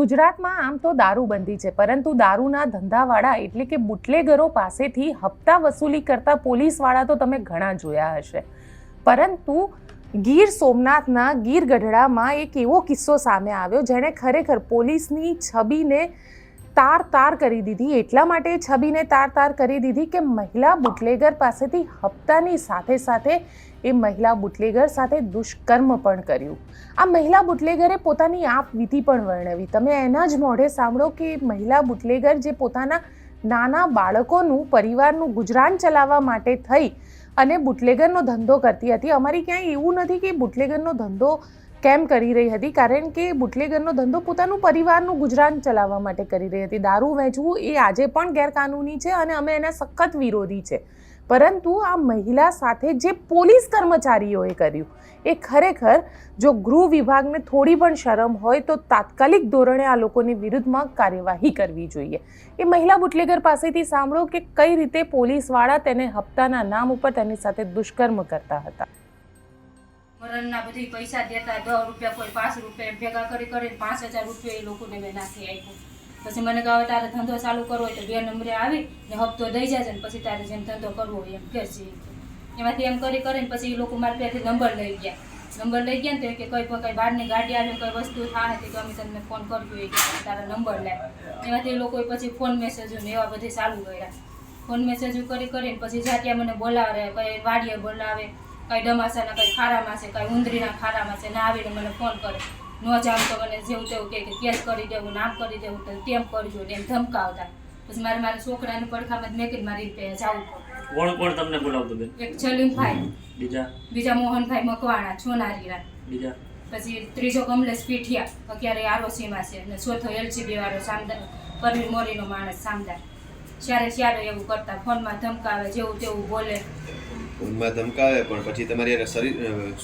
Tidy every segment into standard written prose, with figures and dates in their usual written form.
ગુજરાતમાં આમ તો દારૂબંધી છે, પરંતુ દારૂના ધંધાવાળા એટલે કે બુટલેગરો પાસેથી હપ્તા વસૂલી કરતા પોલીસવાળા તો તમે ઘણા જોયા હશે. પરંતુ ગીર સોમનાથના ગીર ગઢડામાં એક એવો કિસ્સો સામે આવ્યો જેણે ખરેખર પોલીસની છબીને તાર કરી દીધી. એટલા માટે છબીને તાર કરી દીધી કે મહિલા બુટલેગર પાસેથી હપ્તાની સાથે સાથે એ મહિલા બુટલેગર સાથે દુષ્કર્મ પણ કર્યું. આ મહિલા બુટલેગરે પોતાની આપ વિધિ પણ વર્ણવી. તમે એના જ મોઢે સાંભળો કે મહિલા બુટલેગર જે પોતાના નાના બાળકોનું પરિવારનું ગુજરાન ચલાવવા માટે થઈ અને બુટલેગરનો ધંધો કરતી હતી. અમારી ક્યાંય એવું નથી કે બુટલેગરનો ધંધો કેમ કરી રહી હતી, કારણ કે બુટલેગરનો ધંધો પોતાનું પરિવારનું ગુજરાન ચલાવવા માટે કરી રહી હતી. દારૂ વેચવું એ આજે પણ ગેરકાનૂની છે અને અમે એના સખત વિરોધી છે. પરંતુ આ મહિલા સાથે જે પોલીસ કર્મચારીઓએ કર્યું એ ખરેખર જો ગૃહ વિભાગને થોડી પણ શરમ હોય તો તાત્કાલિક ધોરણે આ લોકોની વિરુદ્ધમાં કાર્યવાહી કરવી જોઈએ. એ મહિલા બુટલેગર પાસેથી સાંભળો કે કઈ રીતે પોલીસવાળા તેને હપ્તાના નામ ઉપર તેની સાથે દુષ્કર્મ કરતા હતા. મરણના બધી પૈસા દેતા, 10 રૂપિયા કોઈ 5 રૂપિયા ભેગા કરી 5,000 રૂપિયા એ લોકોને મેં નાખી આપ્યું. પછી મને કહે તારે ધંધો ચાલુ કરવો હોય તો 2 નંબરે આવી ને હપ્તો દઈ જાય ને પછી તારે જેમ ધંધો કરવો હોય એમ કે છે. એમાંથી એમ કરીને પછી એ લોકો મારી પાસેથી નંબર લઈ ગયા ને તો કે કઈ બહારની ગાડી આવે કઈ વસ્તુ થાય તો અમે તમને ફોન કરજો કે તારા નંબર લે. એમાંથી એ લોકોએ પછી ફોન મેસેજો ને એવા બધી ચાલુ કર્યા. ફોન મેસેજો કરીને પછી જાત્યા મને બોલાવે, કઈ વાડીએ બોલાવે, કઈ ડમાસાના કઈ ખારામાં છે, કઈ ઉંદરીના ખારામાં છે, ના આવીને મને ફોન કરે. ન જામ તો મને જેવું તેવું કે કેસ કરી દેવું, નામ કરી દેવું, તો તેમ કરજો ને એમ ધમકાવતા. પછી મારા છોકરાની પડખામાં મેં મારી રીતે જવું પડે. કોણ તમને બોલાવતું બેન? એક સલીમભાઈ, બીજા મોહનભાઈ મકવાણા છોનારીરા, બીજા પછી ત્રીજો કમલેશ પીઠિયા અત્યારે આરોસીમાં છે, અને ચોથો એલસીબી વાળો સામદાર પરવીર મોરીનો માણસ સામદાર. ત્યારે એવું કરતા, ફોનમાં ધમકાવે, જેવું તેવું બોલે. ફોનમાં ધમકાવે પણ પછી તમારી શરીર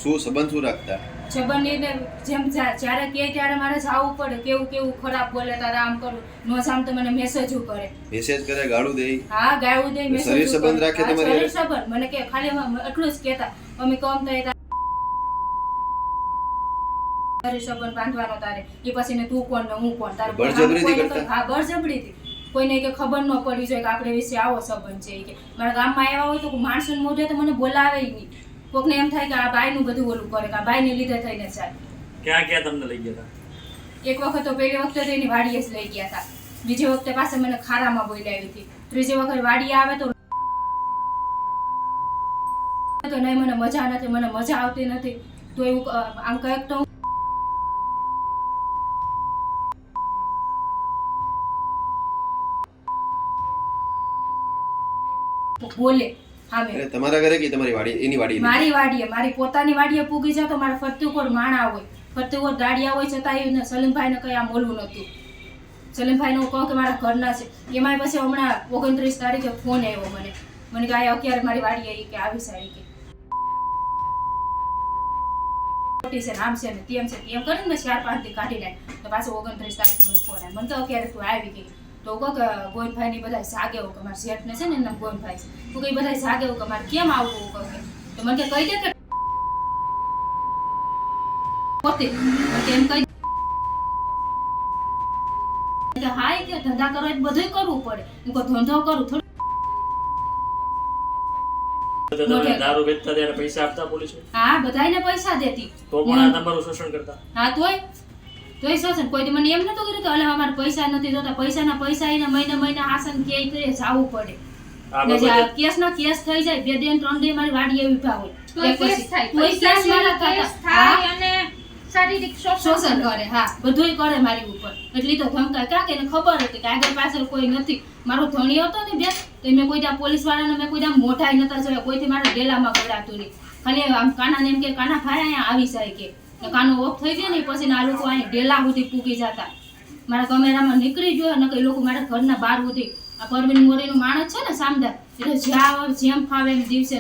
શું સંબંધ શું રાખતા? સંબંધીને જેમ જ્યારે કહે ત્યારે મારે જવું પડે. કેવું ખરાબ બોલે, તારે આમ કરું, નો જામ તો મને મેસેજો કરે, ગાળું દે. હા ગાળું દે, શરીર સંબંધ રાખે તમારી શરીર સંબંધ. મને કે ખાલી એટલું જ કહેતા અમે કમ થાય શરીર સંબંધ બાંધવાનો તારે. એ પછી ને તું કોણ ને હું કોણ, તારે બળજબરીથી કરતા. હા બળજબરીથી. કોઈને કે ખબર ન પડવી જોઈએ કે આપણે વિશે આવો સંબંધ છે. કે મારા ગામમાં આવ્યા હોય તો માણસોને મોઢે તો મને બોલાવે નહીં. કોકને એમ થાય કે આ બાઈનું બધું ઓલું કરે, કે આ બાઈને લીધે થઈને ચાલે. ક્યાં તમને લઈ ગયા હતા? એક વખત તો પહેલી વખતે તો એની વાડીએ જ લઈ ગયા હતા. બીજી વખતે પાસે મને ખારામાં બોલાવી હતી. ત્રીજી વખત વાડીએ આવે તો નહીં, મને મજા નથી, મને મજા આવતી નથી. તો એવું આમ કંઈક તો બોલે. તમારા ઘરે કે તમારી વાડી? એની વાડી? મારી વાડીએ, મારી પોતાની વાડીએ પૂગી જાય તો મારા ફરતીકોર માણા હોય, ફરતીકોર ગાડિયા હોય, છતાં એને સલીમભાઈને કઈ આમ બોલવું નહોતું. સલીમભાઈને હું કહું કે મારા ઘરના છે. એમાં પછી હમણાં 29 તારીખે ફોન આવ્યો મને કે આ અત્યારે મારી વાડીએ કે આવી સારી કે ખોટી છે, આમ છે ને તેમ છે, એમ કરીને મેં 4-5 દી કાઢી નાખી. તો પાછું 29 તારીખે મને ફોન આવ્યો. મને તો અત્યારે તું આવી ગઈ તો કહો કે ગોવિંદભાઈ ની બધા જાગે કે મારા શેઠને છે ને એમ ગોવિંદભાઈ છે, તું કઈ બધા જાગે કે મારે કેમ આવવું કહું કે. તો મને કહી દે કે પોતે એમ કહી કે હાય કે ધંધા કરો એટલે બધું કરવું પડે. હું કહું ધંધો કરું થોડું. દારૂ વેચતા ત્યારે પૈસા આપતા પોલીસ? હા બધાને પૈસા દેતી. તો પણ તમારું શોષણ કરતા? હા તોય શોષણ. કોઈ મને એમ નતું કર્યું કે અલા અમારે પૈસા નથી જોતા, પૈસા એને મહિને આસન કે જવું પડે. કેસ નો કેસ થઈ જાય, 2 દિન 3 દિન મારી વાડી એવી ઉભા હોય, શારીરિક શોષણ કરે. હા બધું કરે મારી ઉપર. એટલી તો ધમકા ક્યાં કે ખબર હતી કે આગળ પાછળ કોઈ નથી. મારો ધણી હતો ને બે, તો મેં કોઈ ત્યાં પોલીસ વાળાને મેં કોઈ ત્યાં મોઢાઈ નતા જોયા, કોઈથી મારા ડેલામાં ગળાતું નહીં. ખાલી આમ કાનાને એમ કે કાના ભાઈ અહીંયા આવી જાય કે કાનો ઓફ થઈ ગયો ને પછી આ લોકો અહીંયા ડેલા સુધી પૂગી જતા. મારા કેમેરામાં નીકળી ગયો ને કઈ લોકો મારા ઘરના બહાર સુધી. આ પરવીન મોરીનું માણસ છે ને સામદાર, એટલે જ્યાં જેમ ફાવે એમ દિવસે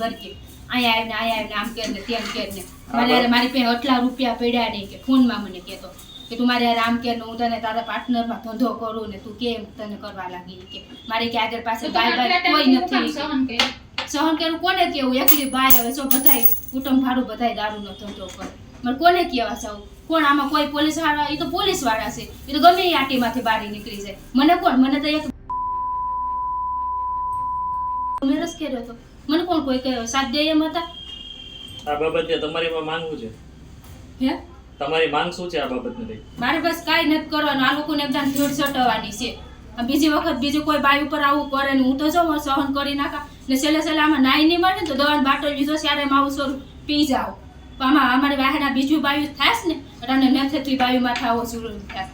બરકે અહીંયા આવીને આમ કે ને તેમ કે ને મારી પાસે આટલા રૂપિયા પડ્યા નહીં. કે ફોનમાં મને કહેતો કે તું મારે આમ કે હું તને તારા પાર્ટનરમાં ધંધો કરું ને તું કેમ તને કરવા લાગી. કે મારી કે આગળ પાસે બાય કોઈ નથી. સહન કરવું કોને કેવું? એકલી બાય હવે શું બધાય કુટુંબ ભાડું બધાય દારૂનો ધંધો કરે. મારે કોને કેવા જાવ? કોણ આમાં કોઈ પોલીસ વાળા? એ તો પોલીસ વાળા છે, એ તો ગમે એ આટીમાંથી બહાર નીકળી જાય. મને કોણ? મને તો એક મેરેજ કર્યો હતો, મને કોણ કોઈ કહ્યો સાથ દે એમ હતા? આ બાબતે તમારી માંગ શું છે? હે તમારી માંગ શું છે આ બાબતને લઈ? મારે બસ કાંઈ નથી કરવાનું. આ લોકોને એકદમ ધૂળ સટવાની છે. આ બીજી વખત બીજું કોઈ બાઈ ઉપર આવું કરે ને હું તો જો સહન કરી નાખા ને છેલ્લે આમાં નાઈ નહીં મળે ને તો દવાની બાટલ લીધો ત્યારે આવું સ્વરૂપ પી જાઓ. પણ આમાં અમારી વાહેના બીજું બાયું થાય ને એટલે અમને ન થતું બાયુમાં આવો જરૂર થાય.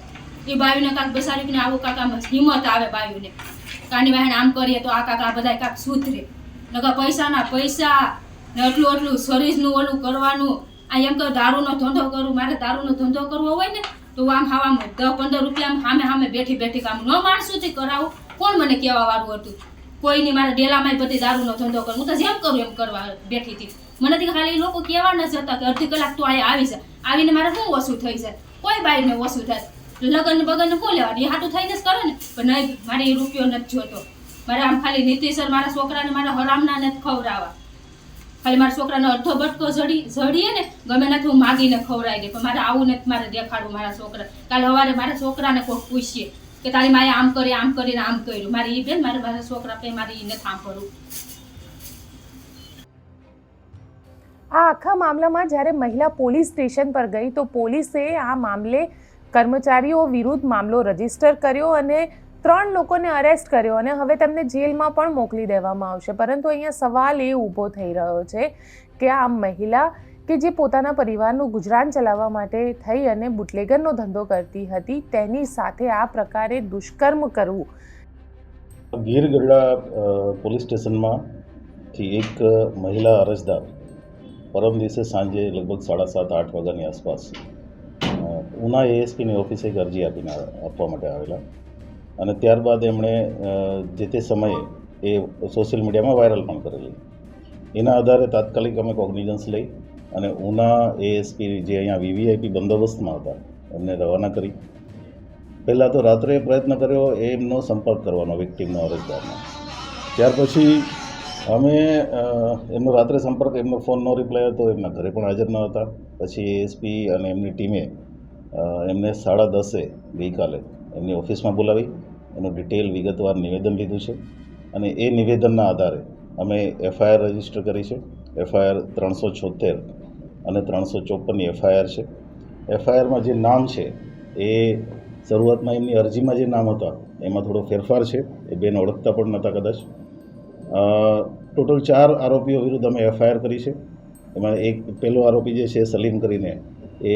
એ બાયુને કાંક બેસાડીને આવું કાંક આમ હિંમત આવે બાયુને કાની વાહેને આમ કરીએ તો આ કાંક આ બધા કાંક સુધરે. નકર પૈસાના પૈસા ને એટલું શરીરનું ઓલું કરવાનું. આ એમ કહું દારૂનો ધંધો કરું, મારે દારૂનો ધંધો કરવો હોય ને તો આમ હાવામાં 10-15 રૂપિયા સામે બેઠી કામ ન માણસોથી કરાવું. કોણ મને કહેવા વાળું હતું? કોઈની મારે ડેલામાં બધી દારૂનો ધંધો કરું. હું તો જેમ કરું એમ કરવા બેઠી હતી. મને ખાલી લોકો કહેવા ન જતા કે અડધી કલાક તો અહીંયા આવી જાય, આવીને મારે શું ઓછું થઈ જાય? કોઈ બાઈને ઓછું થાય? લગન બગન શું લેવાનું? એ હાટું થઈને જ કરે ને. પણ નહીં, મારે એ રૂપિયો નથી જોતો. મારે આમ ખાલી નીતિસર મારા છોકરાને મારા હરામના નથી ખવડાવવા. ખાલી મારા છોકરાનો અડધો બટકો જડીએ ને ગમે નથી હું માગીને ખવડાવી દે. પણ મારે આવું નથી મારે દેખાડવું મારા છોકરા. કાલે સવારે મારા છોકરાને કોઈ પૂછીએ કે તારી માએ આમ કરીને આમ કર્યું. મારી એ બેન મારા છોકરા કંઈ મારી નથી સાંભળવું. આ આખા મામલામાં જ્યારે મહિલા પોલીસ સ્ટેશન પર ગઈ તો પોલીસે આ મામલે કર્મચારીઓ વિરુદ્ધ મામલો રજીસ્ટર કર્યો અને 3 લોકોને અરેસ્ટ કર્યો અને હવે તેમને જેલમાં પણ મોકલી દેવામાં આવશે. પરંતુ અહીંયા સવાલ એ ઊભો થઈ રહ્યો છે કે આ મહિલા કે જે પોતાના પરિવારનું ગુજરાન ચલાવવા માટે થઈ અને બુટલેગરનો ધંધો કરતી હતી તેની સાથે આ પ્રકારે દુષ્કર્મ કરવું. ગીર ગઢડા પોલીસ સ્ટેશનમાંથી એક મહિલા અરજદાર પરમ દિવસે સાંજે લગભગ 7:30-8 વાગ્યાની આસપાસ ઉના એએસપીની ઓફિસે એક અરજી આપવા માટે આવેલા અને ત્યારબાદ એમણે જે તે સમયે એ સોશિયલ મીડિયામાં વાયરલ પણ કરેલી. એના આધારે તાત્કાલિક અમે કોગ્નિઝન્સ લઈ અને ઉના એએસપી જે અહીંયા વીવીઆઈપી બંદોબસ્તમાં હતા એમને રવાના કરી. પહેલાં તો રાત્રે પ્રયત્ન કર્યો એમનો સંપર્ક કરવાનો વિક્ટીમનો અરજદારનો. ત્યાર પછી અમે એમનો રાત્રે સંપર્ક, એમનો ફોન નો રિપ્લાય હતો, એમના ઘરે પણ હાજર ન હતા. પછી એએસપી અને એમની ટીમે એમને 10:30 ગઈકાલે એમની ઓફિસમાં બોલાવી એનું ડિટેલ વિગતવાર નિવેદન લીધું છે અને એ નિવેદનના આધારે અમે એફઆઈઆર રજીસ્ટર કરી છે. એફઆઈઆર 376 અને 354ની એફઆઈઆર છે. એફઆઈઆરમાં જે નામ છે એ શરૂઆતમાં એમની અરજીમાં જે નામ હતા એમાં થોડો ફેરફાર છે. એ બેન ઓળખતા પણ નહોતા કદાચ. ટોટલ 4 આરોપીઓ વિરુદ્ધ અમે એફઆઈઆર કરી છે. એમાં એક પહેલો આરોપી જે છે સલીમ કરીને એ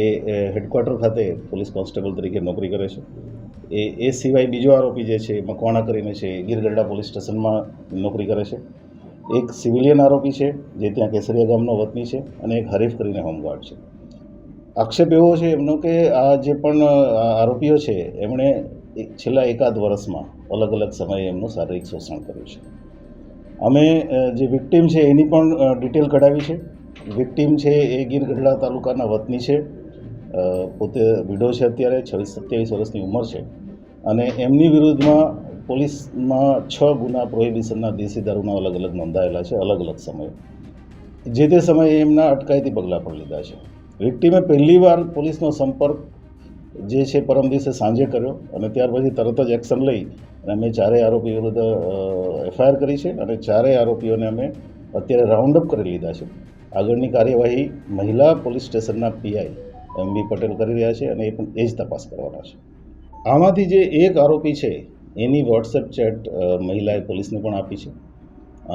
હેડક્વાર્ટર ખાતે પોલીસ કોન્સ્ટેબલ તરીકે નોકરી કરે છે. એ સિવાય બીજો આરોપી જે છે મકવાણા કરીને છે ગીર ગઢડા પોલીસ સ્ટેશનમાં નોકરી કરે છે. એક સિવિલિયન આરોપી છે જે ત્યાં કેસરિયા ગામનો વતની છે અને એક હરીફ કરીને હોમગાર્ડ છે. આક્ષેપ એવો છે એમનો કે આ જે પણ આરોપીઓ છે એમણે છેલ્લા 1-8 વર્ષમાં અલગ અલગ સમયે એમનું શારીરિક શોષણ કર્યું છે. અમે જે વિક્ટીમ છે એની પણ ડિટેલ કઢાવી છે. વિક્ટીમ છે એ ગીર ગઢડા તાલુકાના વતની છે, પોતે વિડો છે, અત્યારે 26-27 વર્ષની ઉંમર છે અને એમની વિરુદ્ધમાં પોલીસમાં 6 ગુના પ્રોહિબિશનના દેશી દારૂના અલગ અલગ નોંધાયેલા છે અલગ અલગ સમયે. જે તે સમયે એમના અટકાયતી પગલાં પણ લીધા છે. વિક્ટીમે પહેલીવાર પોલીસનો સંપર્ક જે છે પરમ દિવસે સાંજે કર્યો અને ત્યાર પછી તરત જ એક્શન લઈ અને અમે 4 આરોપી વિરુદ્ધ એફઆઈઆર કરી છે અને 4 આરોપીઓને અમે અત્યારે રાઉન્ડ અપ કરી લીધા છે. આગળની કાર્યવાહી મહિલા પોલીસ સ્ટેશનના પીઆઈ એમબી પટેલ કરી રહ્યા છે અને એ જ તપાસ કરવાના છે. આમાંથી જે એક આરોપી છે એની વોટ્સએપ ચેટ મહિલાએ પોલીસને પણ આપી છે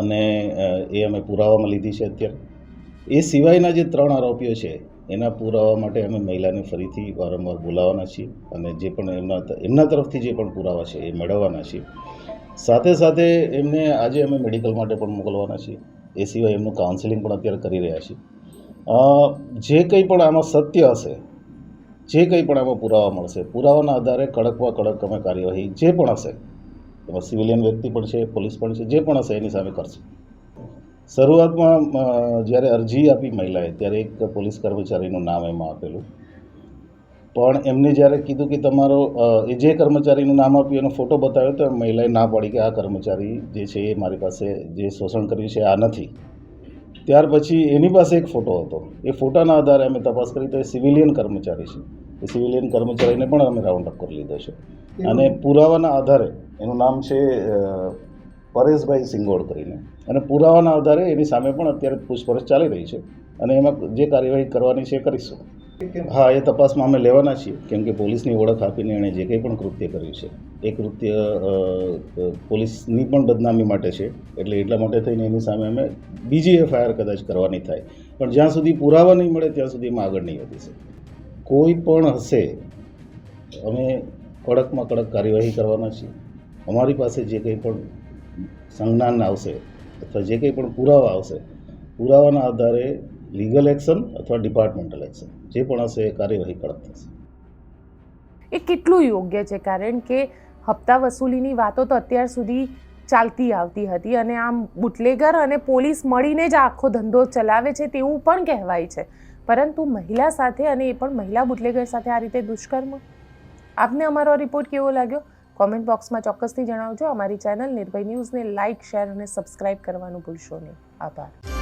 અને એ અમે પુરાવામાં લીધી છે અત્યારે. એ સિવાયના જે 3 આરોપીઓ છે એના પુરાવા માટે અમે મહિલાને ફરીથી વારંવાર બોલાવવાના છીએ અને જે પણ એમના તરફથી જે પણ પુરાવા છે એ મેળવવાના છીએ. સાથે સાથે એમને આજે અમે મેડિકલ માટે પણ મોકલવાના છીએ. એ સિવાય એમનું કાઉન્સેલિંગ પણ અત્યારે કરી રહ્યા છીએ. જે કંઈ પણ આમાં સત્ય હશે, જે કંઈ પણ આમાં પુરાવા મળશે, પુરાવાના આધારે કડકમાં કડક અમે કાર્યવાહી જે પણ હશે, એમાં સિવિલિયન વ્યક્તિ પણ છે, પોલીસ પણ છે, જે પણ હશે એની સામે કરશે. શરૂઆતમાં જ્યારે અરજી આપી મહિલાએ ત્યારે એક પોલીસ કર્મચારીનું નામ એમાં આપેલું, પણ એમને જ્યારે કીધું કે તમારો એ જે કર્મચારીનું નામ આપ્યું એનો ફોટો બતાવ્યો તો મહિલાએ ના પાડી કે આ કર્મચારી જે છે એ મારી પાસે જે શોષણ કર્યું છે આ નથી. ત્યાર પછી એની પાસે એક ફોટો હતો. એ ફોટાના આધારે અમે તપાસ કરી તો એ સિવિલિયન કર્મચારી છે. એ સિવિલિયન કર્મચારીને પણ અમે રાઉન્ડ અપ કરી લીધો છે અને પુરાવાના આધારે, એનું નામ છે પરેશભાઈ સિંગોડ કરીને, અને પુરાવાના આધારે એની સામે પણ અત્યારે પૂછપરછ ચાલી રહી છે અને એમાં જે કાર્યવાહી કરવાની છે એ કરીશું. હા, એ તપાસમાં અમે લેવાના છીએ, કેમ કે પોલીસની ઓળખ આપીને એણે જે કંઈ પણ કૃત્ય કર્યું છે એ કૃત્ય પોલીસની પણ બદનામી માટે છે. એટલે એટલા માટે થઈને એની સામે અમે બીજી FIR કદાચ કરવાની થાય, પણ જ્યાં સુધી પુરાવા નહીં મળે ત્યાં સુધી એમાં આગળ નહીં વધી શકે. કોઈ પણ હશે અમે કડકમાં કડક કાર્યવાહી કરવાના છીએ. અમારી પાસે જે કંઈ પણ સંજ્ઞાન આવશે અથવા જે કંઈ પણ પુરાવા આવશે, પુરાવાના આધારે લીગલ એક્શન અથવા ડિપાર્ટમેન્ટલ એક્શન જે પણ હશે એ કાર્યવાહી કડક થશે. એ કેટલું યોગ્ય છે? કારણ કે હપ્તા વસૂલીની વાતો તો અત્યાર સુધી ચાલતી આવતી હતી અને આમ બુટલેગર અને પોલીસ મળીને જ આખો ધંધો ચલાવે છે તેવું પણ કહેવાય છે, પરંતુ મહિલા સાથે, અને એ પણ મહિલા બુટલેગર સાથે આ રીતે દુષ્કર્મ. આપને અમારો રિપોર્ટ કેવો લાગ્યો? કોમેન્ટ બોક્સમાં ચોક્કસથી જણાવજો. અમારી ચેનલ નિર્ભય ન્યૂઝને લાઇક, શેર અને સબસ્ક્રાઇબ કરવાનું ભૂલશો નહીં. આભાર.